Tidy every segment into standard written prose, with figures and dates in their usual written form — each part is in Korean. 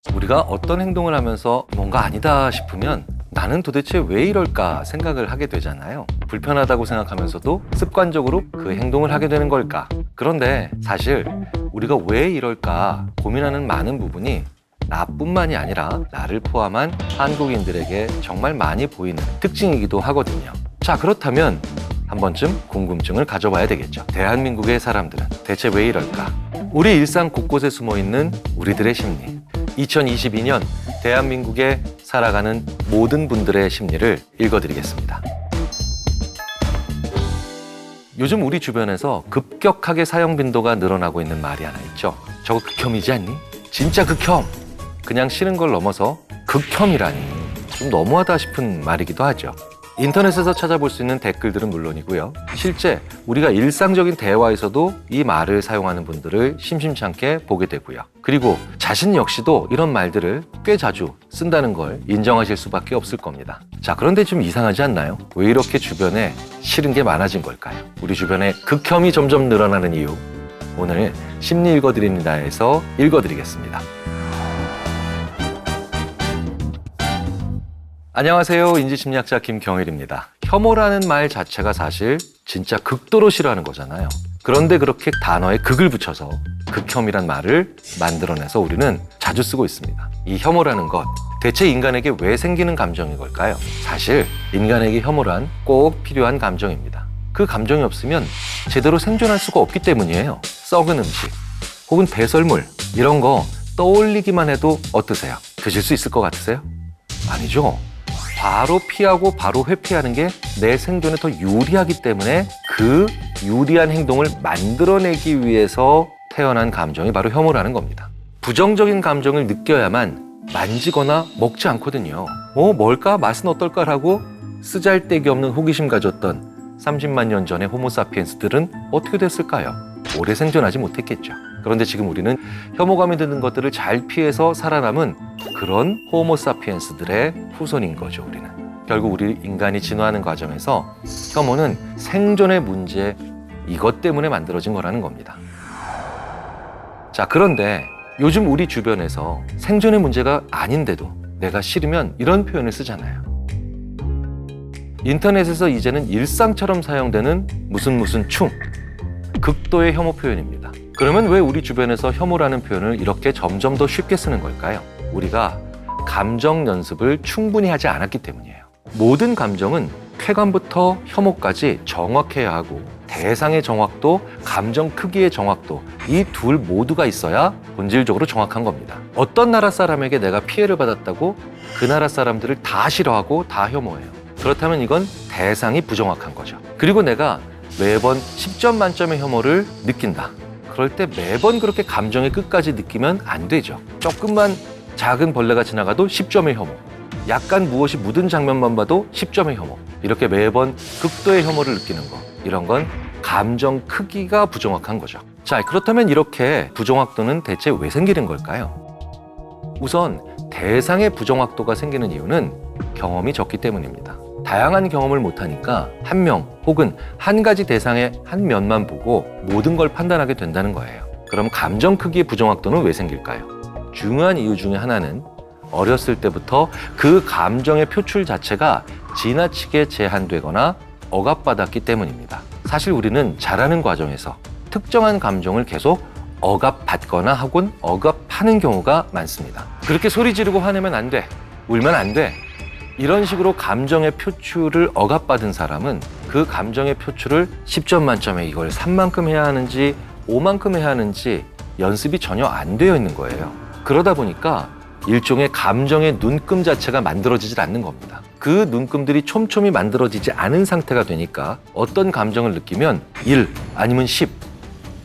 우리가 어떤 행동을 하면서 뭔가 아니다 싶으면 나는 도대체 왜 이럴까 생각을 하게 되잖아요. 불편하다고 생각하면서도 습관적으로 그 행동을 하게 되는 걸까? 그런데 사실 우리가 왜 이럴까 고민하는 많은 부분이 나뿐만이 아니라 나를 포함한 한국인들에게 정말 많이 보이는 특징이기도 하거든요. 자, 그렇다면 한 번쯤 궁금증을 가져봐야 되겠죠. 대한민국의 사람들은 대체 왜 이럴까? 우리 일상 곳곳에 숨어있는 우리들의 심리. 2022년 대한민국에 살아가는 모든 분들의 심리를 읽어드리겠습니다. 요즘 우리 주변에서 급격하게 사용 빈도가 늘어나고 있는 말이 하나 있죠. 저거 극혐이지 않니? 진짜 극혐! 그냥 싫은 걸 넘어서 극혐이라니 좀 너무하다 싶은 말이기도 하죠. 인터넷에서 찾아볼 수 있는 댓글들은 물론이고요. 실제 우리가 일상적인 대화에서도 이 말을 사용하는 분들을 심심찮게 보게 되고요. 그리고 자신 역시도 이런 말들을 꽤 자주 쓴다는 걸 인정하실 수밖에 없을 겁니다. 자, 그런데 좀 이상하지 않나요? 왜 이렇게 주변에 싫은 게 많아진 걸까요? 우리 주변에 극혐이 점점 늘어나는 이유, 오늘 심리 읽어드립니다에서 읽어드리겠습니다. 안녕하세요. 인지심리학자 김경일입니다. 혐오라는 말 자체가 사실 진짜 극도로 싫어하는 거잖아요. 그런데 그렇게 단어에 극을 붙여서 극혐이란 말을 만들어내서 우리는 자주 쓰고 있습니다. 이 혐오라는 것, 대체 인간에게 왜 생기는 감정인 걸까요? 사실 인간에게 혐오란 꼭 필요한 감정입니다. 그 감정이 없으면 제대로 생존할 수가 없기 때문이에요. 썩은 음식 혹은 배설물 이런 거 떠올리기만 해도 어떠세요? 드실 수 있을 것 같으세요? 아니죠. 바로 피하고 바로 회피하는 게 내 생존에 더 유리하기 때문에 그 유리한 행동을 만들어내기 위해서 태어난 감정이 바로 혐오라는 겁니다. 부정적인 감정을 느껴야만 만지거나 먹지 않거든요. 뭘까? 맛은 어떨까라고 쓰잘데기 없는 호기심 가졌던 30만 년 전의 호모사피엔스들은 어떻게 됐을까요? 오래 생존하지 못했겠죠. 그런데 지금 우리는 혐오감이 드는 것들을 잘 피해서 살아남은 그런 호모사피엔스들의 후손인 거죠, 우리는. 결국 우리 인간이 진화하는 과정에서 혐오는 생존의 문제, 이것 때문에 만들어진 거라는 겁니다. 자, 그런데 요즘 우리 주변에서 생존의 문제가 아닌데도 내가 싫으면 이런 표현을 쓰잖아요. 인터넷에서 이제는 일상처럼 사용되는 무슨 충, 극도의 혐오 표현입니다. 그러면 왜 우리 주변에서 혐오라는 표현을 이렇게 점점 더 쉽게 쓰는 걸까요? 우리가 감정 연습을 충분히 하지 않았기 때문이에요. 모든 감정은 쾌감부터 혐오까지 정확해야 하고 대상의 정확도, 감정 크기의 정확도 이 둘 모두가 있어야 본질적으로 정확한 겁니다. 어떤 나라 사람에게 내가 피해를 받았다고 그 나라 사람들을 다 싫어하고 다 혐오해요. 그렇다면 이건 대상이 부정확한 거죠. 그리고 내가 매번 10점 만점의 혐오를 느낀다. 그럴 때 매번 그렇게 감정의 끝까지 느끼면 안 되죠. 조금만 작은 벌레가 지나가도 10점의 혐오. 약간 무엇이 묻은 장면만 봐도 10점의 혐오. 이렇게 매번 극도의 혐오를 느끼는 거. 이런 건 감정 크기가 부정확한 거죠. 자, 그렇다면 이렇게 부정확도는 대체 왜 생기는 걸까요? 우선 대상의 부정확도가 생기는 이유는 경험이 적기 때문입니다. 다양한 경험을 못하니까 한 명 혹은 한 가지 대상의 한 면만 보고 모든 걸 판단하게 된다는 거예요. 그럼 감정 크기의 부정확도는 왜 생길까요? 중요한 이유 중에 하나는 어렸을 때부터 그 감정의 표출 자체가 지나치게 제한되거나 억압받았기 때문입니다. 사실 우리는 자라는 과정에서 특정한 감정을 계속 억압받거나 혹은 억압하는 경우가 많습니다. 그렇게 소리 지르고 화내면 안 돼, 울면 안 돼, 이런 식으로 감정의 표출을 억압받은 사람은 그 감정의 표출을 10점 만점에 이걸 3만큼 해야 하는지 5만큼 해야 하는지 연습이 전혀 안 되어 있는 거예요. 그러다 보니까 일종의 감정의 눈금 자체가 만들어지질 않는 겁니다. 그 눈금들이 촘촘히 만들어지지 않은 상태가 되니까 어떤 감정을 느끼면 1 아니면 10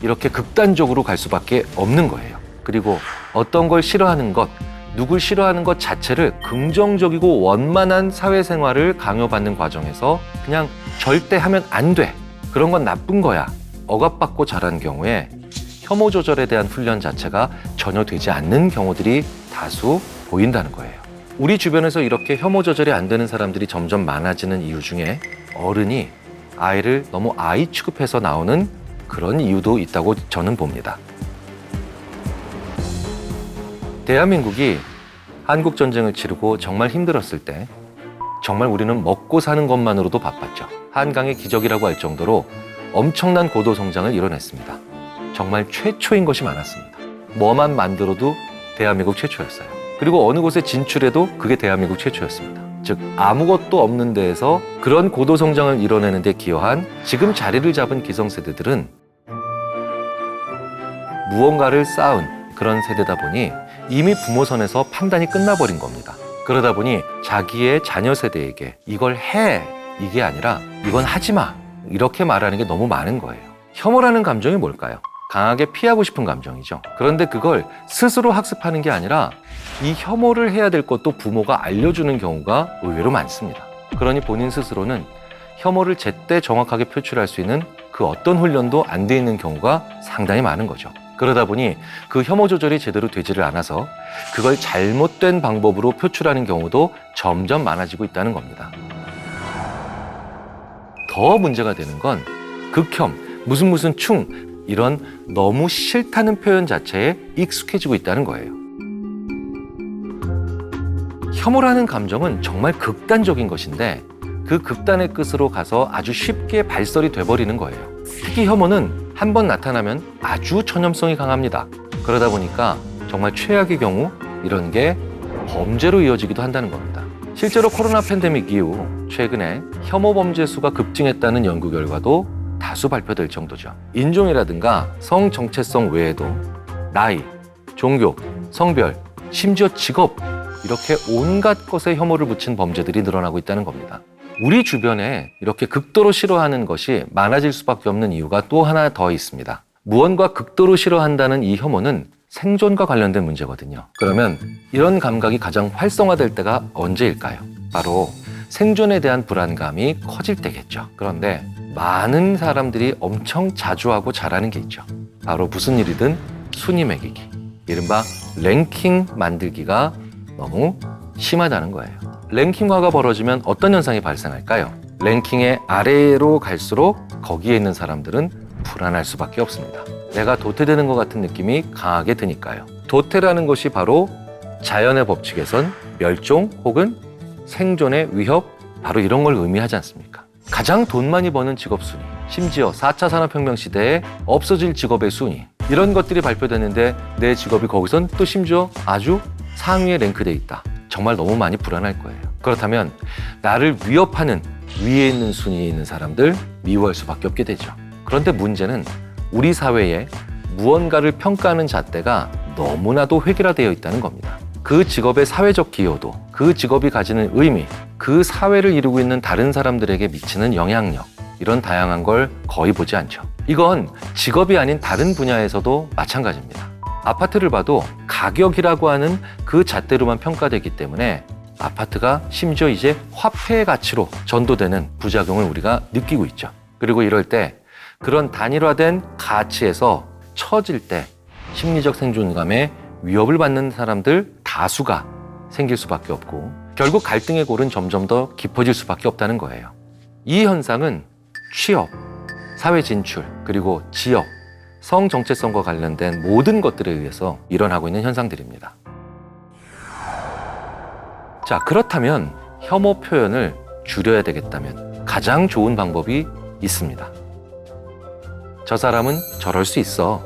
이렇게 극단적으로 갈 수밖에 없는 거예요. 그리고 어떤 걸 싫어하는 것, 누굴 싫어하는 것 자체를 긍정적이고 원만한 사회생활을 강요받는 과정에서 그냥 절대 하면 안 돼, 그런 건 나쁜 거야, 억압받고 자란 경우에 혐오 조절에 대한 훈련 자체가 전혀 되지 않는 경우들이 다수 보인다는 거예요. 우리 주변에서 이렇게 혐오 조절이 안 되는 사람들이 점점 많아지는 이유 중에 어른이 아이를 너무 아이 취급해서 나오는 그런 이유도 있다고 저는 봅니다. 대한민국이 한국 전쟁을 치르고 정말 힘들었을 때 정말 우리는 먹고 사는 것만으로도 바빴죠. 한강의 기적이라고 할 정도로 엄청난 고도 성장을 이뤄냈습니다. 정말 최초인 것이 많았습니다. 뭐만 만들어도 대한민국 최초였어요. 그리고 어느 곳에 진출해도 그게 대한민국 최초였습니다. 즉 아무것도 없는 데에서 그런 고도 성장을 이뤄내는 데 기여한 지금 자리를 잡은 기성세대들은 무언가를 쌓은 그런 세대다 보니 이미 부모 선에서 판단이 끝나버린 겁니다. 그러다 보니 자기의 자녀 세대에게 이걸 해, 이게 아니라 이건 하지 마, 이렇게 말하는 게 너무 많은 거예요. 혐오라는 감정이 뭘까요? 강하게 피하고 싶은 감정이죠. 그런데 그걸 스스로 학습하는 게 아니라 이 혐오를 해야 될 것도 부모가 알려주는 경우가 의외로 많습니다. 그러니 본인 스스로는 혐오를 제때 정확하게 표출할 수 있는 그 어떤 훈련도 안 돼 있는 경우가 상당히 많은 거죠. 그러다 보니 그 혐오 조절이 제대로 되지를 않아서 그걸 잘못된 방법으로 표출하는 경우도 점점 많아지고 있다는 겁니다. 더 문제가 되는 건 극혐, 무슨 충, 이런 너무 싫다는 표현 자체에 익숙해지고 있다는 거예요. 혐오라는 감정은 정말 극단적인 것인데 그 극단의 끝으로 가서 아주 쉽게 발설이 돼버리는 거예요. 특히 혐오는 한번 나타나면 아주 전염성이 강합니다. 그러다 보니까 정말 최악의 경우 이런 게 범죄로 이어지기도 한다는 겁니다. 실제로 코로나 팬데믹 이후 최근에 혐오 범죄 수가 급증했다는 연구 결과도 다수 발표될 정도죠. 인종이라든가 성 정체성 외에도 나이, 종교, 성별, 심지어 직업, 이렇게 온갖 것에 혐오를 붙인 범죄들이 늘어나고 있다는 겁니다. 우리 주변에 이렇게 극도로 싫어하는 것이 많아질 수밖에 없는 이유가 또 하나 더 있습니다. 무언가 극도로 싫어한다는 이 혐오는 생존과 관련된 문제거든요. 그러면 이런 감각이 가장 활성화될 때가 언제일까요? 바로 생존에 대한 불안감이 커질 때겠죠. 그런데 많은 사람들이 엄청 자주 하고 잘하는 게 있죠. 바로 무슨 일이든 순위 매기기, 이른바 랭킹 만들기가 너무 심하다는 거예요. 랭킹화가 벌어지면 어떤 현상이 발생할까요? 랭킹의 아래로 갈수록 거기에 있는 사람들은 불안할 수밖에 없습니다. 내가 도태되는 것 같은 느낌이 강하게 드니까요. 도태라는 것이 바로 자연의 법칙에선 멸종 혹은 생존의 위협, 바로 이런 걸 의미하지 않습니까? 가장 돈 많이 버는 직업 순위, 심지어 4차 산업혁명 시대에 없어질 직업의 순위, 이런 것들이 발표됐는데 내 직업이 거기선 또 심지어 아주 상위에 랭크돼 있다. 정말 너무 많이 불안할 거예요. 그렇다면 나를 위협하는 위에 있는 순위에 있는 사람들 미워할 수밖에 없게 되죠. 그런데 문제는 우리 사회에 무언가를 평가하는 잣대가 너무나도 획일화되어 있다는 겁니다. 그 직업의 사회적 기여도, 그 직업이 가지는 의미, 그 사회를 이루고 있는 다른 사람들에게 미치는 영향력, 이런 다양한 걸 거의 보지 않죠. 이건 직업이 아닌 다른 분야에서도 마찬가지입니다. 아파트를 봐도 가격이라고 하는 그 잣대로만 평가되기 때문에 아파트가 심지어 이제 화폐의 가치로 전도되는 부작용을 우리가 느끼고 있죠. 그리고 이럴 때 그런 단일화된 가치에서 처질 때 심리적 생존감에 위협을 받는 사람들 다수가 생길 수밖에 없고 결국 갈등의 골은 점점 더 깊어질 수밖에 없다는 거예요. 이 현상은 취업, 사회 진출, 그리고 지역, 성 정체성과 관련된 모든 것들에 의해서 일어나고 있는 현상들입니다. 자, 그렇다면 혐오 표현을 줄여야 되겠다면 가장 좋은 방법이 있습니다. 저 사람은 저럴 수 있어.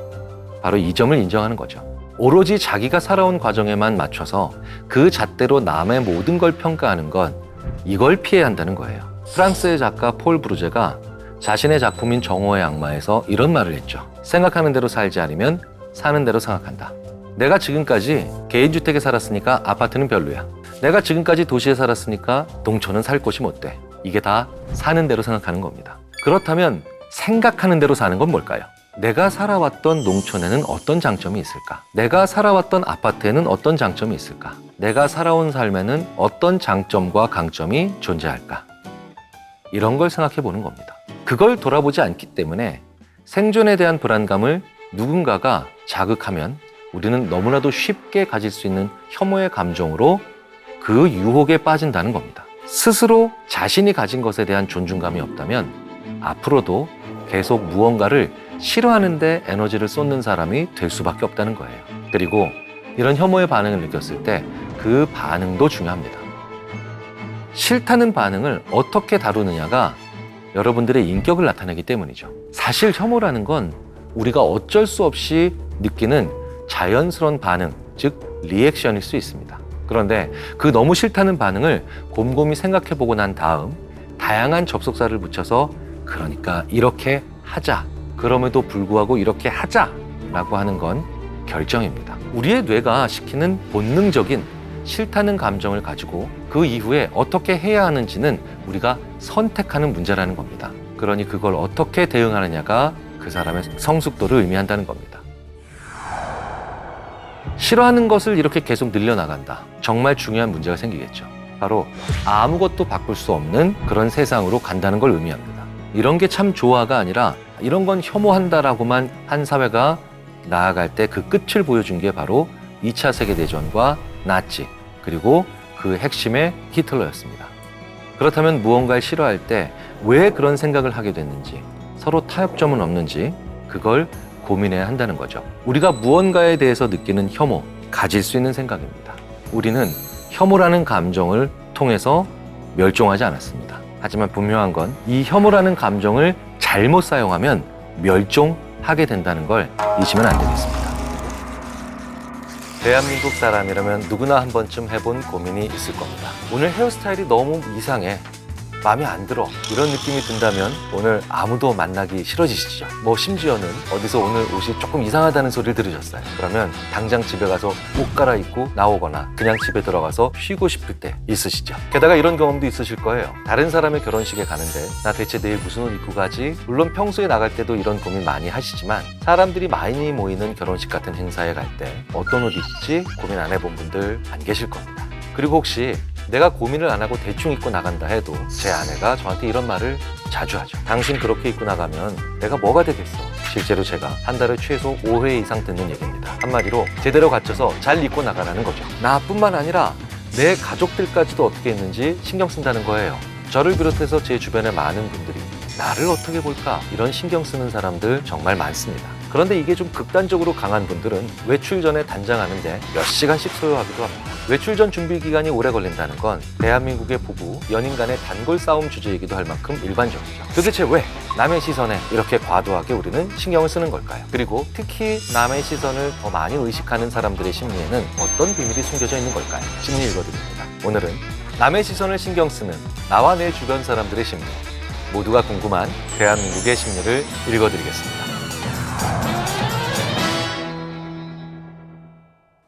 바로 이 점을 인정하는 거죠. 오로지 자기가 살아온 과정에만 맞춰서 그 잣대로 남의 모든 걸 평가하는 건 이걸 피해야 한다는 거예요. 프랑스의 작가 폴 브루제가 자신의 작품인 정오의 악마에서 이런 말을 했죠. 생각하는 대로 살지 않으면 사는 대로 생각한다. 내가 지금까지 개인주택에 살았으니까 아파트는 별로야. 내가 지금까지 도시에 살았으니까 농촌은 살 곳이 못 돼. 이게 다 사는 대로 생각하는 겁니다. 그렇다면 생각하는 대로 사는 건 뭘까요? 내가 살아왔던 농촌에는 어떤 장점이 있을까? 내가 살아왔던 아파트에는 어떤 장점이 있을까? 내가 살아온 삶에는 어떤 장점과 강점이 존재할까? 이런 걸 생각해 보는 겁니다. 그걸 돌아보지 않기 때문에 생존에 대한 불안감을 누군가가 자극하면 우리는 너무나도 쉽게 가질 수 있는 혐오의 감정으로 그 유혹에 빠진다는 겁니다. 스스로 자신이 가진 것에 대한 존중감이 없다면 앞으로도 계속 무언가를 싫어하는 데 에너지를 쏟는 사람이 될 수밖에 없다는 거예요. 그리고 이런 혐오의 반응을 느꼈을 때 그 반응도 중요합니다. 싫다는 반응을 어떻게 다루느냐가 여러분들의 인격을 나타내기 때문이죠. 사실 혐오라는 건 우리가 어쩔 수 없이 느끼는 자연스러운 반응, 즉 리액션일 수 있습니다. 그런데 그 너무 싫다는 반응을 곰곰이 생각해보고 난 다음 다양한 접속사를 붙여서 그러니까 이렇게 하자, 그럼에도 불구하고 이렇게 하자라고 하는 건 결정입니다. 우리의 뇌가 시키는 본능적인 싫다는 감정을 가지고 그 이후에 어떻게 해야 하는지는 우리가 선택하는 문제라는 겁니다. 그러니 그걸 어떻게 대응하느냐가 그 사람의 성숙도를 의미한다는 겁니다. 싫어하는 것을 이렇게 계속 늘려나간다. 정말 중요한 문제가 생기겠죠. 바로 아무것도 바꿀 수 없는 그런 세상으로 간다는 걸 의미합니다. 이런 게 참 조화가 아니라 이런 건 혐오한다라고만 한 사회가 나아갈 때 그 끝을 보여준 게 바로 2차 세계대전과 나치, 그리고 그 핵심의 히틀러였습니다. 그렇다면 무언가를 싫어할 때 왜 그런 생각을 하게 됐는지, 서로 타협점은 없는지 그걸 고민해야 한다는 거죠. 우리가 무언가에 대해서 느끼는 혐오, 가질 수 있는 생각입니다. 우리는 혐오라는 감정을 통해서 멸종하지 않았습니다. 하지만 분명한 건 이 혐오라는 감정을 잘못 사용하면 멸종하게 된다는 걸 잊으면 안 되겠습니다. 대한민국 사람이라면 누구나 한 번쯤 해본 고민이 있을 겁니다. 오늘 헤어스타일이 너무 이상해, 마음에 안 들어, 이런 느낌이 든다면 오늘 아무도 만나기 싫어지시죠. 심지어는 어디서 오늘 옷이 조금 이상하다는 소리를 들으셨어요. 그러면 당장 집에 가서 옷 갈아입고 나오거나 그냥 집에 들어가서 쉬고 싶을 때 있으시죠. 게다가 이런 경험도 있으실 거예요. 다른 사람의 결혼식에 가는데 나 대체 내일 무슨 옷 입고 가지? 물론 평소에 나갈 때도 이런 고민 많이 하시지만 사람들이 많이 모이는 결혼식 같은 행사에 갈 때 어떤 옷 입지 고민 안 해본 분들 안 계실 겁니다. 그리고 혹시 내가 고민을 안 하고 대충 입고 나간다 해도 제 아내가 저한테 이런 말을 자주 하죠. 당신 그렇게 입고 나가면 내가 뭐가 되겠어? 실제로 제가 한 달에 최소 5회 이상 듣는 얘기입니다. 한마디로 제대로 갖춰서 잘 입고 나가라는 거죠. 나뿐만 아니라 내 가족들까지도 어떻게 입는지 신경 쓴다는 거예요. 저를 비롯해서 제 주변의 많은 분들이 나를 어떻게 볼까? 이런 신경 쓰는 사람들 정말 많습니다. 그런데 이게 좀 극단적으로 강한 분들은 외출 전에 단장하는데 몇 시간씩 소요하기도 합니다. 외출 전 준비 기간이 오래 걸린다는 건 대한민국의 부부, 연인 간의 단골 싸움 주제이기도 할 만큼 일반적이죠. 도대체 왜 남의 시선에 이렇게 과도하게 우리는 신경을 쓰는 걸까요? 그리고 특히 남의 시선을 더 많이 의식하는 사람들의 심리에는 어떤 비밀이 숨겨져 있는 걸까요? 심리 읽어드립니다. 오늘은 남의 시선을 신경 쓰는 나와 내 주변 사람들의 심리, 모두가 궁금한 대한민국의 심리를 읽어드리겠습니다.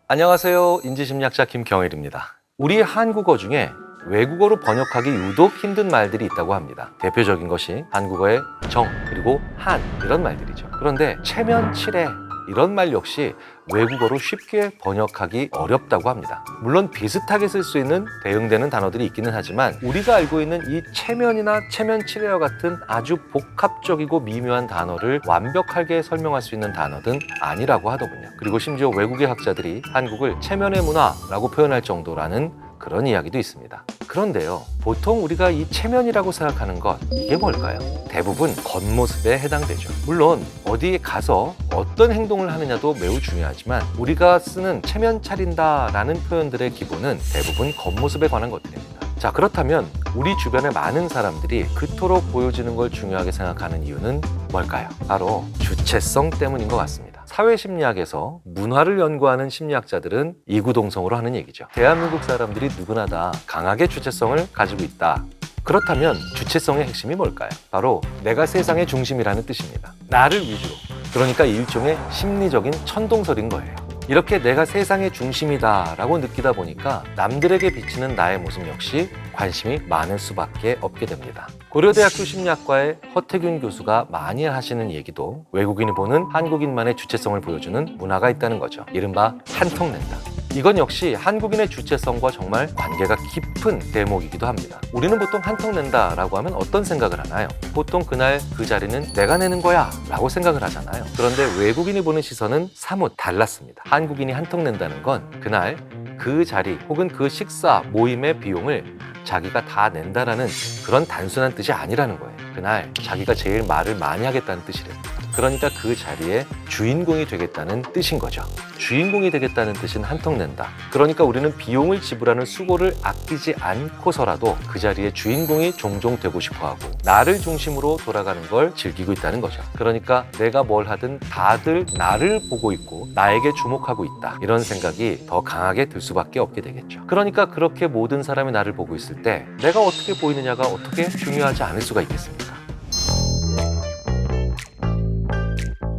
안녕하세요. 인지심리학자 김경일입니다. 우리 한국어 중에 외국어로 번역하기 유독 힘든 말들이 있다고 합니다. 대표적인 것이 한국어의 정, 그리고 한, 이런 말들이죠. 그런데 체면, 칠해, 이런 말 역시 외국어로 쉽게 번역하기 어렵다고 합니다. 물론 비슷하게 쓸 수 있는 대응되는 단어들이 있기는 하지만 우리가 알고 있는 이 체면이나 체면치레와 같은 아주 복합적이고 미묘한 단어를 완벽하게 설명할 수 있는 단어는 아니라고 하더군요. 그리고 심지어 외국의 학자들이 한국을 체면의 문화라고 표현할 정도라는 그런 이야기도 있습니다. 그런데요, 보통 우리가 이 체면이라고 생각하는 것, 이게 뭘까요? 대부분 겉모습에 해당되죠. 물론 어디에 가서 어떤 행동을 하느냐도 매우 중요하지만 우리가 쓰는 체면 차린다라는 표현들의 기본은 대부분 겉모습에 관한 것들입니다. 자, 그렇다면 우리 주변의 많은 사람들이 그토록 보여지는 걸 중요하게 생각하는 이유는 뭘까요? 바로 주체성 때문인 것 같습니다. 사회심리학에서 문화를 연구하는 심리학자들은 이구동성으로 하는 얘기죠. 대한민국 사람들이 누구나 다 강하게 주체성을 가지고 있다. 그렇다면 주체성의 핵심이 뭘까요? 바로 내가 세상의 중심이라는 뜻입니다. 나를 위주로. 그러니까 일종의 심리적인 천동설인 거예요. 이렇게 내가 세상의 중심이다라고 느끼다 보니까 남들에게 비치는 나의 모습 역시 관심이 많을 수밖에 없게 됩니다. 고려대학교 심리학과의 허태균 교수가 많이 하시는 얘기도 외국인이 보는 한국인만의 주체성을 보여주는 문화가 있다는 거죠. 이른바 한턱낸다. 이건 역시 한국인의 주체성과 정말 관계가 깊은 대목이기도 합니다. 우리는 보통 한턱낸다라고 하면 어떤 생각을 하나요? 보통 그날 그 자리는 내가 내는 거야 라고 생각을 하잖아요. 그런데 외국인이 보는 시선은 사뭇 달랐습니다. 한국인이 한턱낸다는 건 그날 그 자리 혹은 그 식사 모임의 비용을 자기가 다 낸다라는 그런 단순한 뜻이 아니라는 거예요. 그날 자기가 제일 말을 많이 하겠다는 뜻이래요. 그러니까 그 자리에 주인공이 되겠다는 뜻인 거죠. 주인공이 되겠다는 뜻은 한턱 낸다. 그러니까 우리는 비용을 지불하는 수고를 아끼지 않고서라도 그 자리에 주인공이 종종 되고 싶어하고 나를 중심으로 돌아가는 걸 즐기고 있다는 거죠. 그러니까 내가 뭘 하든 다들 나를 보고 있고 나에게 주목하고 있다. 이런 생각이 더 강하게 들 수밖에 없게 되겠죠. 그러니까 그렇게 모든 사람이 나를 보고 있을 때 내가 어떻게 보이느냐가 어떻게 중요하지 않을 수가 있겠습니까?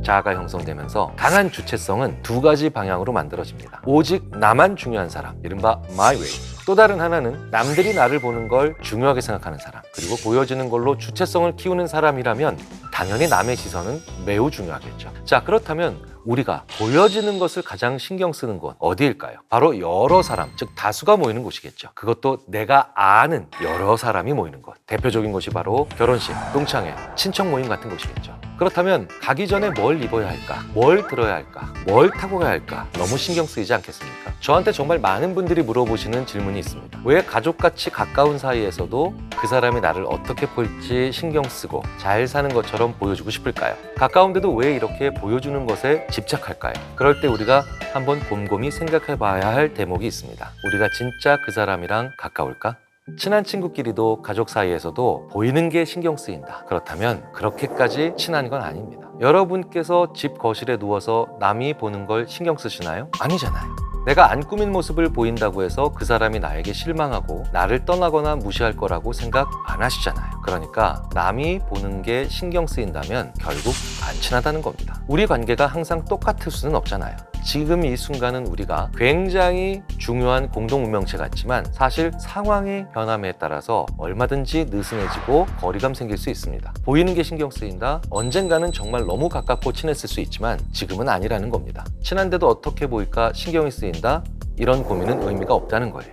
자아가 형성되면서 강한 주체성은 두 가지 방향으로 만들어집니다. 오직 나만 중요한 사람, 이른바 my way. 또 다른 하나는 남들이 나를 보는 걸 중요하게 생각하는 사람, 그리고 보여지는 걸로 주체성을 키우는 사람이라면 당연히 남의 시선은 매우 중요하겠죠. 자, 그렇다면 우리가 보여지는 것을 가장 신경 쓰는 곳 어디일까요? 바로 여러 사람, 즉 다수가 모이는 곳이겠죠. 그것도 내가 아는 여러 사람이 모이는 곳. 대표적인 곳이 바로 결혼식, 동창회, 친척 모임 같은 곳이겠죠. 그렇다면 가기 전에 뭘 입어야 할까? 뭘 들어야 할까? 뭘 타고 가야 할까? 너무 신경 쓰이지 않겠습니까? 저한테 정말 많은 분들이 물어보시는 질문이 있습니다. 왜 가족같이 가까운 사이에서도 그 사람이 나를 어떻게 볼지 신경 쓰고 잘 사는 것처럼 보여주고 싶을까요? 가까운데도 왜 이렇게 보여주는 것에 집착할까요? 그럴 때 우리가 한번 곰곰이 생각해 봐야 할 대목이 있습니다. 우리가 진짜 그 사람이랑 가까울까? 친한 친구끼리도 가족 사이에서도 보이는 게 신경 쓰인다. 그렇다면 그렇게까지 친한 건 아닙니다. 여러분께서 집 거실에 누워서 남이 보는 걸 신경 쓰시나요? 아니잖아요. 내가 안 꾸민 모습을 보인다고 해서 그 사람이 나에게 실망하고 나를 떠나거나 무시할 거라고 생각 안 하시잖아요. 그러니까 남이 보는 게 신경 쓰인다면 결국 안 친하다는 겁니다. 우리 관계가 항상 똑같을 수는 없잖아요. 지금 이 순간은 우리가 굉장히 중요한 공동운명체 같지만 사실 상황의 변함에 따라서 얼마든지 느슨해지고 거리감 생길 수 있습니다. 보이는 게 신경 쓰인다? 언젠가는 정말 너무 가깝고 친했을 수 있지만 지금은 아니라는 겁니다. 친한데도 어떻게 보일까 신경이 쓰인다? 이런 고민은 의미가 없다는 거예요.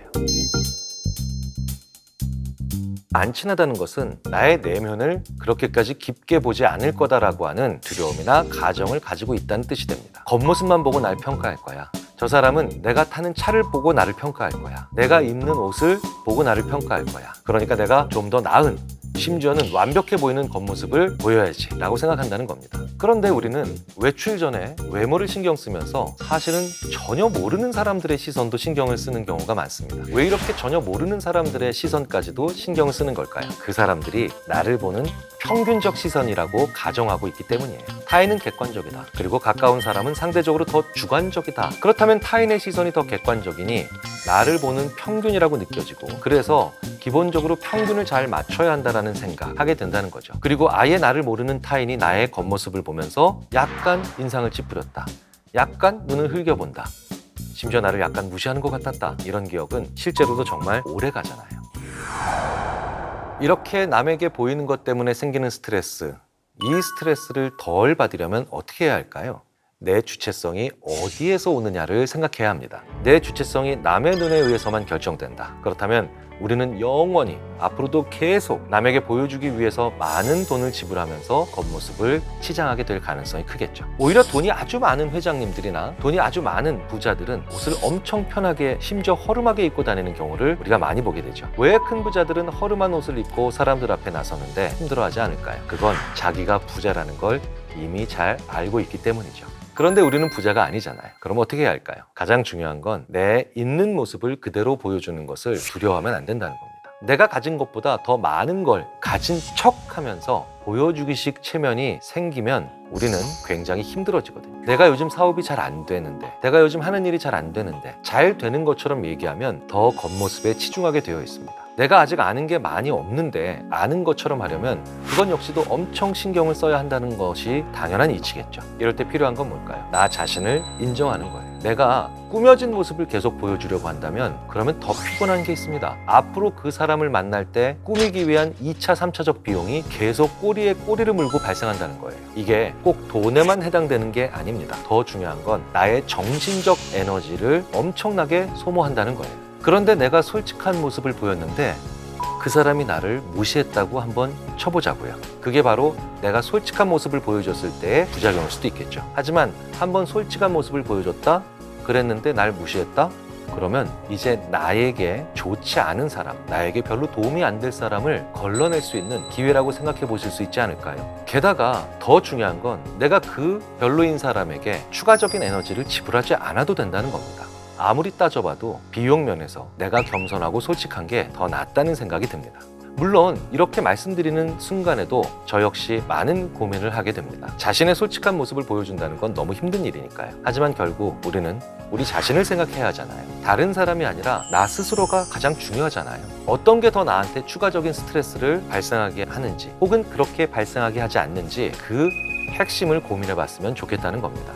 안 친하다는 것은 나의 내면을 그렇게까지 깊게 보지 않을 거다라고 하는 두려움이나 가정을 가지고 있다는 뜻이 됩니다. 겉모습만 보고 날 평가할 거야. 저 사람은 내가 타는 차를 보고 나를 평가할 거야. 내가 입는 옷을 보고 나를 평가할 거야. 그러니까 내가 좀 더 나은, 심지어는 완벽해 보이는 겉모습을 보여야지 라고 생각한다는 겁니다. 그런데 우리는 외출 전에 외모를 신경 쓰면서 사실은 전혀 모르는 사람들의 시선도 신경을 쓰는 경우가 많습니다. 왜 이렇게 전혀 모르는 사람들의 시선까지도 신경을 쓰는 걸까요? 그 사람들이 나를 보는 평균적 시선이라고 가정하고 있기 때문이에요. 타인은 객관적이다. 그리고 가까운 사람은 상대적으로 더 주관적이다. 그렇다면 타인의 시선이 더 객관적이니 나를 보는 평균이라고 느껴지고 그래서 기본적으로 평균을 잘 맞춰야 한다는 생각하게 된다는 거죠. 그리고 아예 나를 모르는 타인이 나의 겉모습을 보면서 약간 인상을 찌푸렸다. 약간 눈을 흘겨본다. 심지어 나를 약간 무시하는 것 같았다. 이런 기억은 실제로도 정말 오래 가잖아요. 이렇게 남에게 보이는 것 때문에 생기는 스트레스, 이 스트레스를 덜 받으려면 어떻게 해야 할까요? 내 주체성이 어디에서 오느냐를 생각해야 합니다. 내 주체성이 남의 눈에 의해서만 결정된다. 그렇다면 우리는 영원히 앞으로도 계속 남에게 보여주기 위해서 많은 돈을 지불하면서 겉모습을 치장하게 될 가능성이 크겠죠. 오히려 돈이 아주 많은 회장님들이나 돈이 아주 많은 부자들은 옷을 엄청 편하게 심지어 허름하게 입고 다니는 경우를 우리가 많이 보게 되죠. 왜 큰 부자들은 허름한 옷을 입고 사람들 앞에 나서는데 힘들어하지 않을까요? 그건 자기가 부자라는 걸 이미 잘 알고 있기 때문이죠. 그런데 우리는 부자가 아니잖아요. 그럼 어떻게 해야 할까요? 가장 중요한 건 내 있는 모습을 그대로 보여주는 것을 두려워하면 안 된다는 겁니다. 내가 가진 것보다 더 많은 걸 가진 척하면서 보여주기식 체면이 생기면 우리는 굉장히 힘들어지거든요. 내가 요즘 사업이 잘 안 되는데, 내가 요즘 하는 일이 잘 안 되는데 잘 되는 것처럼 얘기하면 더 겉모습에 치중하게 되어 있습니다. 내가 아직 아는 게 많이 없는데 아는 것처럼 하려면 그건 역시도 엄청 신경을 써야 한다는 것이 당연한 이치겠죠. 이럴 때 필요한 건 뭘까요? 나 자신을 인정하는 거예요. 내가 꾸며진 모습을 계속 보여주려고 한다면 그러면 더 피곤한 게 있습니다. 앞으로 그 사람을 만날 때 꾸미기 위한 2차, 3차적 비용이 계속 꼬리에 꼬리를 물고 발생한다는 거예요. 이게 꼭 돈에만 해당되는 게 아닙니다. 더 중요한 건 나의 정신적 에너지를 엄청나게 소모한다는 거예요. 그런데 내가 솔직한 모습을 보였는데 그 사람이 나를 무시했다고 한번 쳐보자고요. 그게 바로 내가 솔직한 모습을 보여줬을 때의 부작용일 수도 있겠죠. 하지만 한번 솔직한 모습을 보여줬다? 그랬는데 날 무시했다? 그러면 이제 나에게 좋지 않은 사람, 나에게 별로 도움이 안 될 사람을 걸러낼 수 있는 기회라고 생각해 보실 수 있지 않을까요? 게다가 더 중요한 건 내가 그 별로인 사람에게 추가적인 에너지를 지불하지 않아도 된다는 겁니다. 아무리 따져봐도 비용 면에서 내가 겸손하고 솔직한 게 더 낫다는 생각이 듭니다. 물론 이렇게 말씀드리는 순간에도 저 역시 많은 고민을 하게 됩니다. 자신의 솔직한 모습을 보여준다는 건 너무 힘든 일이니까요. 하지만 결국 우리는 우리 자신을 생각해야 하잖아요. 다른 사람이 아니라 나 스스로가 가장 중요하잖아요. 어떤 게 더 나한테 추가적인 스트레스를 발생하게 하는지 혹은 그렇게 발생하게 하지 않는지 그 핵심을 고민해 봤으면 좋겠다는 겁니다.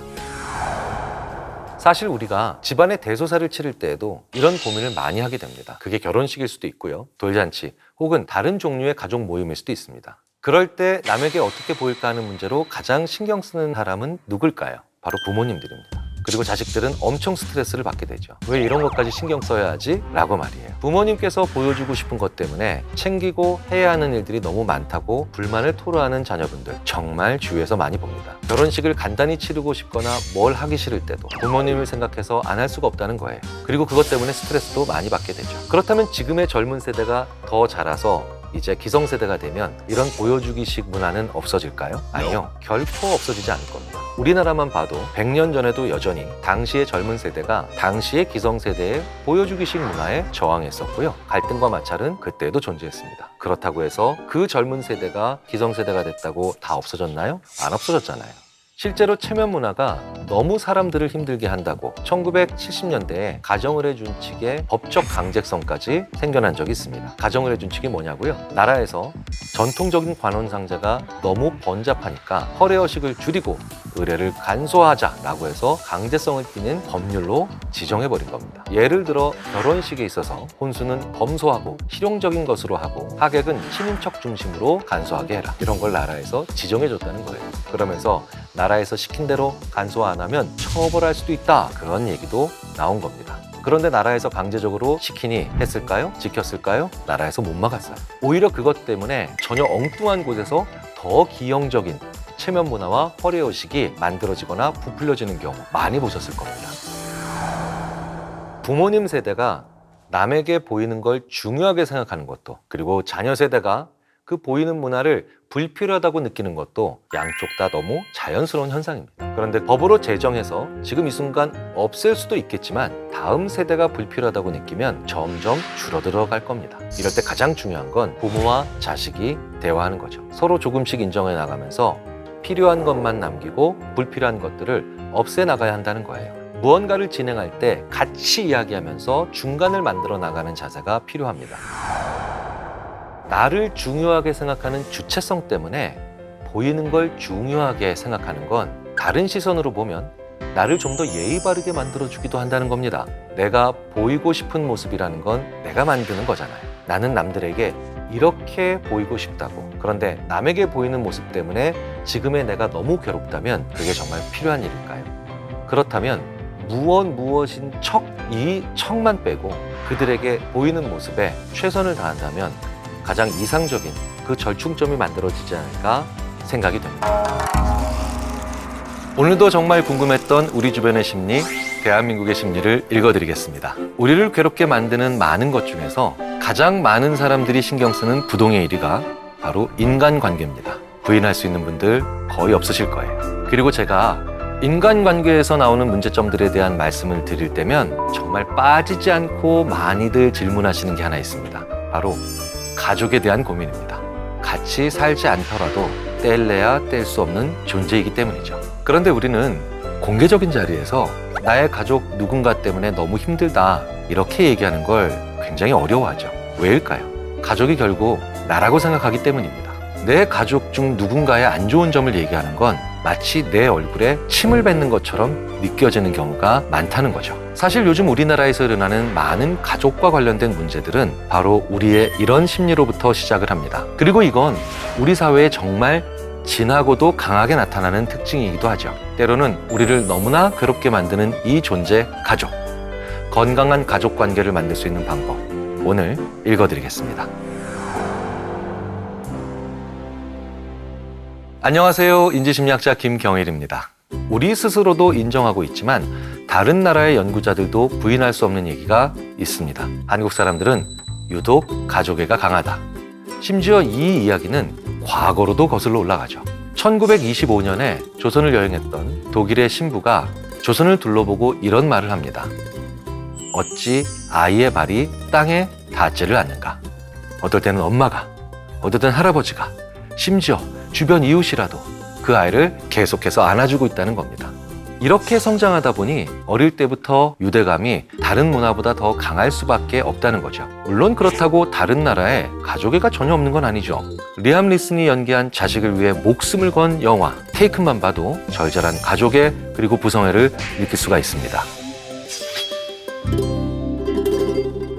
사실 우리가 집안의 대소사를 치를 때에도 이런 고민을 많이 하게 됩니다. 그게 결혼식일 수도 있고요, 돌잔치 혹은 다른 종류의 가족 모임일 수도 있습니다. 그럴 때 남에게 어떻게 보일까 하는 문제로 가장 신경 쓰는 사람은 누굴까요? 바로 부모님들입니다. 그리고 자식들은 엄청 스트레스를 받게 되죠. 왜 이런 것까지 신경 써야 하지? 라고 말이에요. 부모님께서 보여주고 싶은 것 때문에 챙기고 해야 하는 일들이 너무 많다고 불만을 토로하는 자녀분들 정말 주위에서 많이 봅니다. 결혼식을 간단히 치르고 싶거나 뭘 하기 싫을 때도 부모님을 생각해서 안 할 수가 없다는 거예요. 그리고 그것 때문에 스트레스도 많이 받게 되죠. 그렇다면 지금의 젊은 세대가 더 자라서 이제 기성세대가 되면 이런 보여주기식 문화는 없어질까요? 아니요, 결코 없어지지 않을 겁니다. 우리나라만 봐도 100년 전에도 여전히 당시의 젊은 세대가 당시의 기성세대의 보여주기식 문화에 저항했었고요. 갈등과 마찰은 그때도 존재했습니다. 그렇다고 해서 그 젊은 세대가 기성세대가 됐다고 다 없어졌나요? 안 없어졌잖아요. 실제로 체면 문화가 너무 사람들을 힘들게 한다고 1970년대에 가정을 해준 측의 법적 강제성까지 생겨난 적이 있습니다. 가정을 해준 측이 뭐냐고요? 나라에서 전통적인 관혼상제가 너무 번잡하니까 허례허식을 줄이고 의례를 간소화하자라고 해서 강제성을 띠는 법률로 지정해버린 겁니다. 예를 들어 결혼식에 있어서 혼수는 검소하고 실용적인 것으로 하고 하객은 친인척 중심으로 간소하게 해라, 이런 걸 나라에서 지정해줬다는 거예요. 그러면서 나라에서 시킨 대로 간소화 안 하면 처벌할 수도 있다, 그런 얘기도 나온 겁니다. 그런데 나라에서 강제적으로 시키니 했을까요? 지켰을까요? 나라에서 못 막았어요. 오히려 그것 때문에 전혀 엉뚱한 곳에서 더 기형적인 체면 문화와 허례허식이 만들어지거나 부풀려지는 경우 많이 보셨을 겁니다. 부모님 세대가 남에게 보이는 걸 중요하게 생각하는 것도, 그리고 자녀 세대가 그 보이는 문화를 불필요하다고 느끼는 것도 양쪽 다 너무 자연스러운 현상입니다. 그런데 법으로 제정해서 지금 이 순간 없앨 수도 있겠지만 다음 세대가 불필요하다고 느끼면 점점 줄어들어 갈 겁니다. 이럴 때 가장 중요한 건 부모와 자식이 대화하는 거죠. 서로 조금씩 인정해 나가면서 필요한 것만 남기고 불필요한 것들을 없애 나가야 한다는 거예요. 무언가를 진행할 때 같이 이야기하면서 중간을 만들어 나가는 자세가 필요합니다. 나를 중요하게 생각하는 주체성 때문에 보이는 걸 중요하게 생각하는 건 다른 시선으로 보면 나를 좀 더 예의 바르게 만들어주기도 한다는 겁니다. 내가 보이고 싶은 모습이라는 건 내가 만드는 거잖아요. 나는 남들에게 이렇게 보이고 싶다고. 그런데 남에게 보이는 모습 때문에 지금의 내가 너무 괴롭다면 그게 정말 필요한 일일까요? 그렇다면 무엇인 척, 이 척만 빼고 그들에게 보이는 모습에 최선을 다한다면 가장 이상적인 그 절충점이 만들어지지 않을까 생각이 됩니다. 오늘도 정말 궁금했던 우리 주변의 심리, 대한민국의 심리를 읽어드리겠습니다. 우리를 괴롭게 만드는 많은 것 중에서 가장 많은 사람들이 신경 쓰는 부동의 1위가 바로 인간관계입니다. 부인할 수 있는 분들 거의 없으실 거예요. 그리고 제가 인간관계에서 나오는 문제점들에 대한 말씀을 드릴 때면 정말 빠지지 않고 많이들 질문하시는 게 하나 있습니다. 바로 가족에 대한 고민입니다. 같이 살지 않더라도 뗄래야 뗄 수 없는 존재이기 때문이죠. 그런데 우리는 공개적인 자리에서 나의 가족 누군가 때문에 너무 힘들다 이렇게 얘기하는 걸 굉장히 어려워하죠. 왜일까요? 가족이 결국 나라고 생각하기 때문입니다. 내 가족 중 누군가의 안 좋은 점을 얘기하는 건 마치 내 얼굴에 침을 뱉는 것처럼 느껴지는 경우가 많다는 거죠. 사실 요즘 우리나라에서 일어나는 많은 가족과 관련된 문제들은 바로 우리의 이런 심리로부터 시작을 합니다. 그리고 이건 우리 사회에 정말 진하고도 강하게 나타나는 특징이기도 하죠. 때로는 우리를 너무나 괴롭게 만드는 이 존재, 가족. 건강한 가족 관계를 만들 수 있는 방법, 오늘 읽어드리겠습니다. 안녕하세요. 인지심리학자 김경일입니다. 우리 스스로도 인정하고 있지만 다른 나라의 연구자들도 부인할 수 없는 얘기가 있습니다. 한국 사람들은 유독 가족애가 강하다. 심지어 이 이야기는 과거로도 거슬러 올라가죠. 1925년에 조선을 여행했던 독일의 신부가 조선을 둘러보고 이런 말을 합니다. 어찌 아이의 발이 땅에 닿지를 않는가. 어떨 때는 엄마가, 어떨 때는 할아버지가, 심지어 주변 이웃이라도 그 아이를 계속해서 안아주고 있다는 겁니다. 이렇게 성장하다 보니 어릴 때부터 유대감이 다른 문화보다 더 강할 수밖에 없다는 거죠. 물론 그렇다고 다른 나라에 가족애가 전혀 없는 건 아니죠. 리암 리슨이 연기한 자식을 위해 목숨을 건 영화 테이큰만 봐도 절절한 가족애 그리고 부성애를 느낄 수가 있습니다.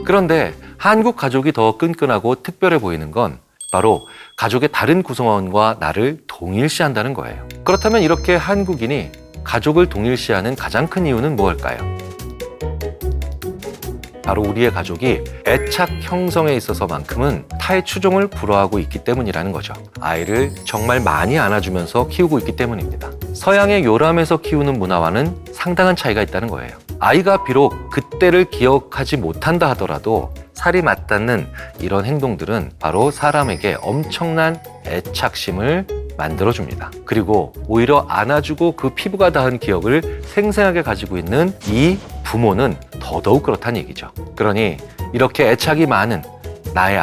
그런데 한국 가족이 더 끈끈하고 특별해 보이는 건 바로 가족의 다른 구성원과 나를 동일시한다는 거예요. 그렇다면 이렇게 한국인이 가족을 동일시하는 가장 큰 이유는 무엇일까요? 바로 우리의 가족이 애착 형성에 있어서만큼은 타의 추종을 불허하고 있기 때문이라는 거죠. 아이를 정말 많이 안아주면서 키우고 있기 때문입니다. 서양의 요람에서 키우는 문화와는 상당한 차이가 있다는 거예요. 아이가 비록 그때를 기억하지 못한다 하더라도 살이 맞닿는 이런 행동들은 바로 사람에게 엄청난 애착심을 만들어줍니다. 그리고 오히려 안아주고 그 피부가 닿은 기억을 생생하게 가지고 있는 이 부모는 더더욱 그렇다는 얘기죠. 그러니 이렇게 애착이 많은 나의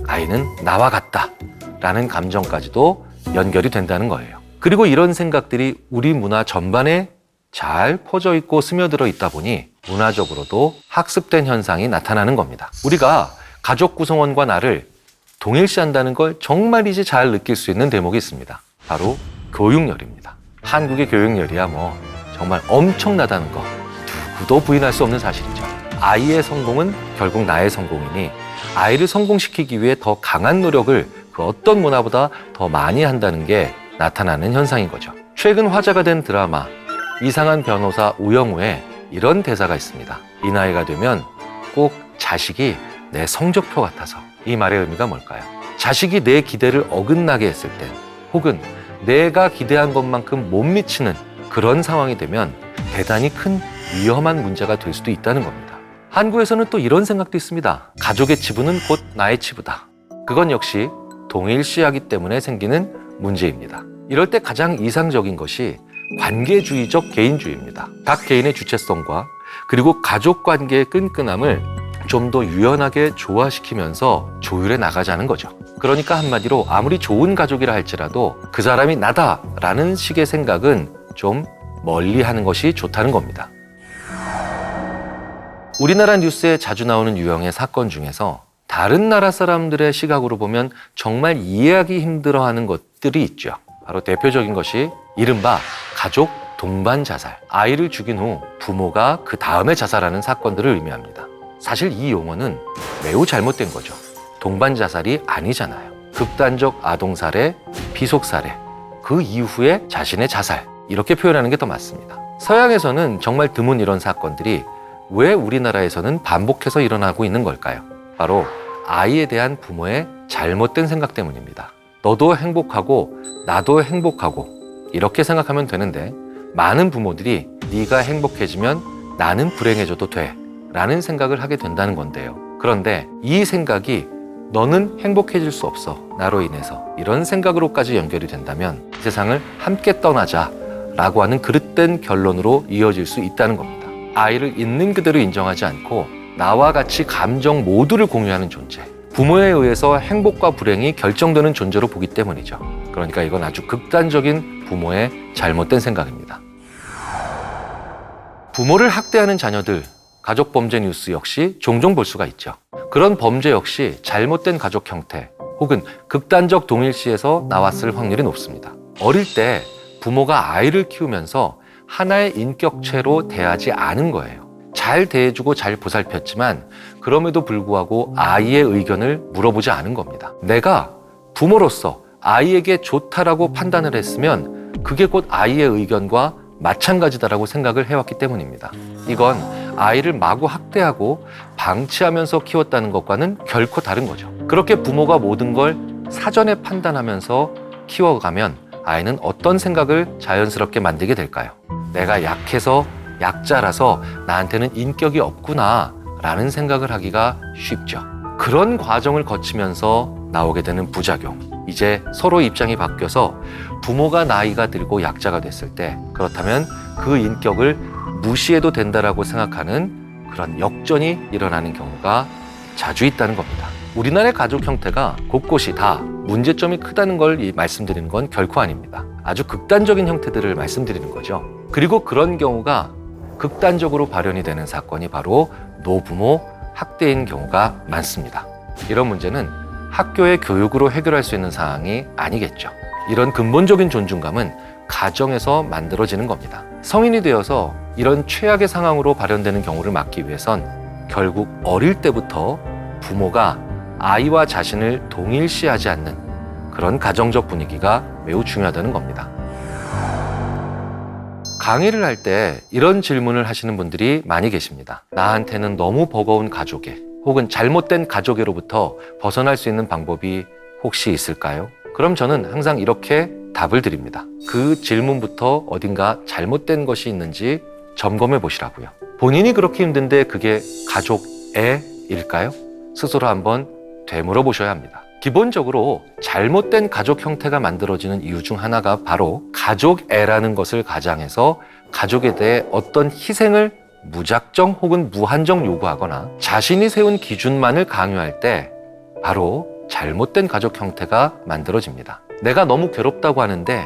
아이는 나와 같다 라는 감정까지도 연결이 된다는 거예요. 그리고 이런 생각들이 우리 문화 전반에 잘 퍼져 있고 스며들어 있다 보니 문화적으로도 학습된 현상이 나타나는 겁니다. 우리가 가족 구성원과 나를 동일시한다는 걸 정말이지 잘 느낄 수 있는 대목이 있습니다. 바로 교육열입니다. 한국의 교육열이야 정말 엄청나다는 거 누구도 부인할 수 없는 사실이죠. 아이의 성공은 결국 나의 성공이니 아이를 성공시키기 위해 더 강한 노력을 그 어떤 문화보다 더 많이 한다는 게 나타나는 현상인 거죠. 최근 화제가 된 드라마 이상한 변호사 우영우에 이런 대사가 있습니다. 이 나이가 되면 꼭 자식이 내 성적표 같아서. 이 말의 의미가 뭘까요? 자식이 내 기대를 어긋나게 했을 때 혹은 내가 기대한 것만큼 못 미치는 그런 상황이 되면 대단히 큰 위험한 문제가 될 수도 있다는 겁니다. 한국에서는 또 이런 생각도 있습니다. 가족의 치부는 곧 나의 치부다. 그건 역시 동일시하기 때문에 생기는 문제입니다. 이럴 때 가장 이상적인 것이 관계주의적 개인주의입니다. 각 개인의 주체성과 그리고 가족 관계의 끈끈함을 좀 더 유연하게 조화시키면서 조율해 나가자는 거죠. 그러니까 한마디로 아무리 좋은 가족이라 할지라도 그 사람이 나다라는 식의 생각은 좀 멀리 하는 것이 좋다는 겁니다. 우리나라 뉴스에 자주 나오는 유형의 사건 중에서 다른 나라 사람들의 시각으로 보면 정말 이해하기 힘들어하는 것들이 있죠. 바로 대표적인 것이 이른바 가족 동반 자살. 아이를 죽인 후 부모가 그 다음에 자살하는 사건들을 의미합니다. 사실 이 용어는 매우 잘못된 거죠. 동반 자살이 아니잖아요. 극단적 아동살해, 비속살해, 그 이후에 자신의 자살 이렇게 표현하는 게 더 맞습니다. 서양에서는 정말 드문 이런 사건들이 왜 우리나라에서는 반복해서 일어나고 있는 걸까요? 바로 아이에 대한 부모의 잘못된 생각 때문입니다. 너도 행복하고 나도 행복하고 이렇게 생각하면 되는데 많은 부모들이 네가 행복해지면 나는 불행해져도 돼 라는 생각을 하게 된다는 건데요. 그런데 이 생각이 너는 행복해질 수 없어 나로 인해서 이런 생각으로까지 연결이 된다면 이 세상을 함께 떠나자 라고 하는 그릇된 결론으로 이어질 수 있다는 겁니다. 아이를 있는 그대로 인정하지 않고 나와 같이 감정 모두를 공유하는 존재, 부모에 의해서 행복과 불행이 결정되는 존재로 보기 때문이죠. 그러니까 이건 아주 극단적인 부모의 잘못된 생각입니다. 부모를 학대하는 자녀들, 가족 범죄 뉴스 역시 종종 볼 수가 있죠. 그런 범죄 역시 잘못된 가족 형태 혹은 극단적 동일시에서 나왔을 확률이 높습니다. 어릴 때 부모가 아이를 키우면서 하나의 인격체로 대하지 않은 거예요. 잘 대해주고 잘 보살폈지만 그럼에도 불구하고 아이의 의견을 물어보지 않은 겁니다. 내가 부모로서 아이에게 좋다라고 판단을 했으면 그게 곧 아이의 의견과 마찬가지다라고 생각을 해왔기 때문입니다. 이건 아이를 마구 학대하고 방치하면서 키웠다는 것과는 결코 다른 거죠. 그렇게 부모가 모든 걸 사전에 판단하면서 키워가면 아이는 어떤 생각을 자연스럽게 만들게 될까요? 내가 약해서 약자라서 나한테는 인격이 없구나 라는 생각을 하기가 쉽죠. 그런 과정을 거치면서 나오게 되는 부작용. 이제 서로 입장이 바뀌어서 부모가 나이가 들고 약자가 됐을 때 그렇다면 그 인격을 무시해도 된다라고 생각하는 그런 역전이 일어나는 경우가 자주 있다는 겁니다. 우리나라의 가족 형태가 곳곳이 다 문제점이 크다는 걸 말씀드리는 건 결코 아닙니다. 아주 극단적인 형태들을 말씀드리는 거죠. 그리고 그런 경우가 극단적으로 발현이 되는 사건이 바로 노부모 학대인 경우가 많습니다. 이런 문제는 학교의 교육으로 해결할 수 있는 사항이 아니겠죠. 이런 근본적인 존중감은 가정에서 만들어지는 겁니다. 성인이 되어서 이런 최악의 상황으로 발현되는 경우를 막기 위해선 결국 어릴 때부터 부모가 아이와 자신을 동일시하지 않는 그런 가정적 분위기가 매우 중요하다는 겁니다. 강의를 할 때 이런 질문을 하시는 분들이 많이 계십니다. 나한테는 너무 버거운 가족애 혹은 잘못된 가족애로부터 벗어날 수 있는 방법이 혹시 있을까요? 그럼 저는 항상 이렇게 답을 드립니다. 그 질문부터 어딘가 잘못된 것이 있는지 점검해 보시라고요. 본인이 그렇게 힘든데 그게 가족애일까요? 스스로 한번 되물어 보셔야 합니다. 기본적으로 잘못된 가족 형태가 만들어지는 이유 중 하나가 바로 가족애라는 것을 가장해서 가족에 대해 어떤 희생을 무작정 혹은 무한정 요구하거나 자신이 세운 기준만을 강요할 때 바로 잘못된 가족 형태가 만들어집니다. 내가 너무 괴롭다고 하는데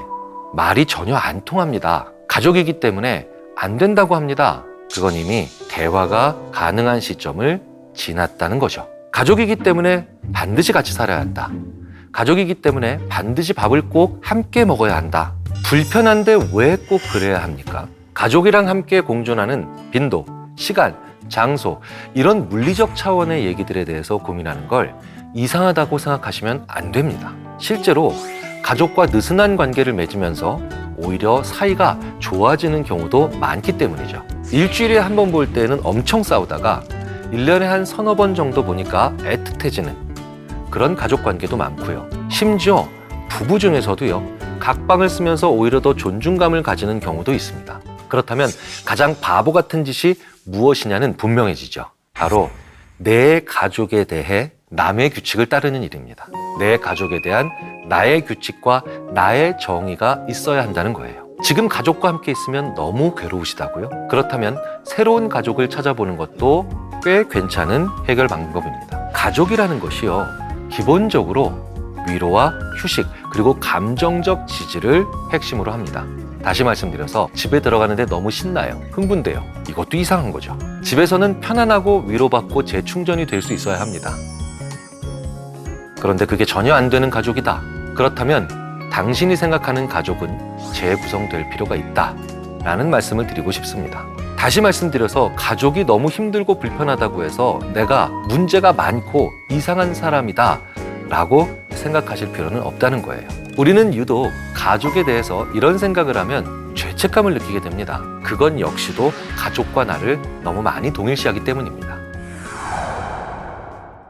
말이 전혀 안 통합니다. 가족이기 때문에 안 된다고 합니다. 그건 이미 대화가 가능한 시점을 지났다는 거죠. 가족이기 때문에 반드시 같이 살아야 한다. 가족이기 때문에 반드시 밥을 꼭 함께 먹어야 한다. 불편한데 왜 꼭 그래야 합니까? 가족이랑 함께 공존하는 빈도, 시간, 장소 이런 물리적 차원의 얘기들에 대해서 고민하는 걸 이상하다고 생각하시면 안 됩니다. 실제로 가족과 느슨한 관계를 맺으면서 오히려 사이가 좋아지는 경우도 많기 때문이죠. 일주일에 한 번 볼 때는 엄청 싸우다가 1년에 한 서너 번 정도 보니까 애틋해지는 그런 가족 관계도 많고요. 심지어 부부 중에서도요. 각방을 쓰면서 오히려 더 존중감을 가지는 경우도 있습니다. 그렇다면 가장 바보 같은 짓이 무엇이냐는 분명해지죠. 바로 내 가족에 대해 남의 규칙을 따르는 일입니다. 내 가족에 대한 나의 규칙과 나의 정의가 있어야 한다는 거예요. 지금 가족과 함께 있으면 너무 괴로우시다고요? 그렇다면 새로운 가족을 찾아보는 것도 꽤 괜찮은 해결 방법입니다. 가족이라는 것이요, 기본적으로 위로와 휴식 그리고 감정적 지지를 핵심으로 합니다. 다시 말씀드려서 집에 들어가는데 너무 신나요. 흥분돼요. 이것도 이상한 거죠. 집에서는 편안하고 위로받고 재충전이 될 수 있어야 합니다. 그런데 그게 전혀 안 되는 가족이다. 그렇다면 당신이 생각하는 가족은 재구성될 필요가 있다 라는 말씀을 드리고 싶습니다. 다시 말씀드려서 가족이 너무 힘들고 불편하다고 해서 내가 문제가 많고 이상한 사람이다 라고 생각하실 필요는 없다는 거예요. 우리는 유독 가족에 대해서 이런 생각을 하면 죄책감을 느끼게 됩니다. 그건 역시도 가족과 나를 너무 많이 동일시하기 때문입니다.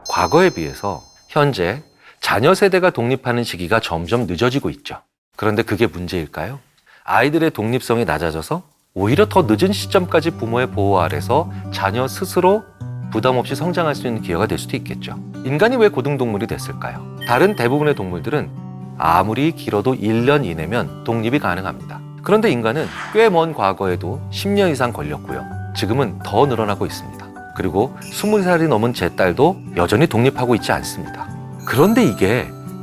과거에 비해서 현재 자녀 세대가 독립하는 시기가 점점 늦어지고 있죠. 그런데 그게 문제일까요? 아이들의 독립성이 낮아져서 오히려 더 늦은 시점까지 부모의 보호 아래서 자녀 스스로 부담 없이 성장할 수 있는 기회가 될 수도 있겠죠. 인간이 왜 고등동물이 됐을까요? 다른 대부분의 동물들은 아무리 길어도 1년 이내면 독립이 가능합니다. 그런데 인간은 꽤 먼 과거에도 10년 이상 걸렸고요. 지금은 더 늘어나고 있습니다. 그리고 20살이 넘은 제 딸도 여전히 독립하고 있지 않습니다. 그런데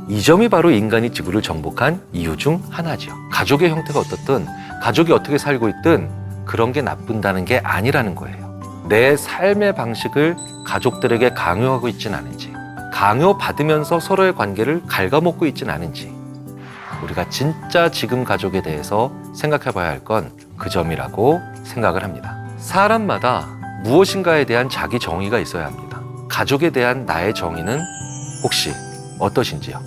이 점이 바로 인간이 지구를 정복한 이유 중 하나죠. 가족의 형태가 어떻든 가족이 어떻게 살고 있든 그런 게 나쁜다는 게 아니라는 거예요. 내 삶의 방식을 가족들에게 강요하고 있진 않은지, 강요받으면서 서로의 관계를 갉아먹고 있진 않은지, 우리가 진짜 지금 가족에 대해서 생각해 봐야 할 건 그 점이라고 생각을 합니다. 사람마다 무엇인가에 대한 자기 정의가 있어야 합니다. 가족에 대한 나의 정의는 혹시 어떠신지요?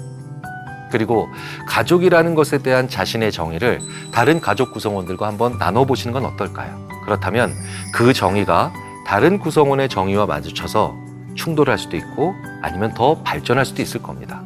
그리고 가족이라는 것에 대한 자신의 정의를 다른 가족 구성원들과 한번 나눠보시는 건 어떨까요? 그렇다면 그 정의가 다른 구성원의 정의와 마주쳐서 충돌할 수도 있고 아니면 더 발전할 수도 있을 겁니다.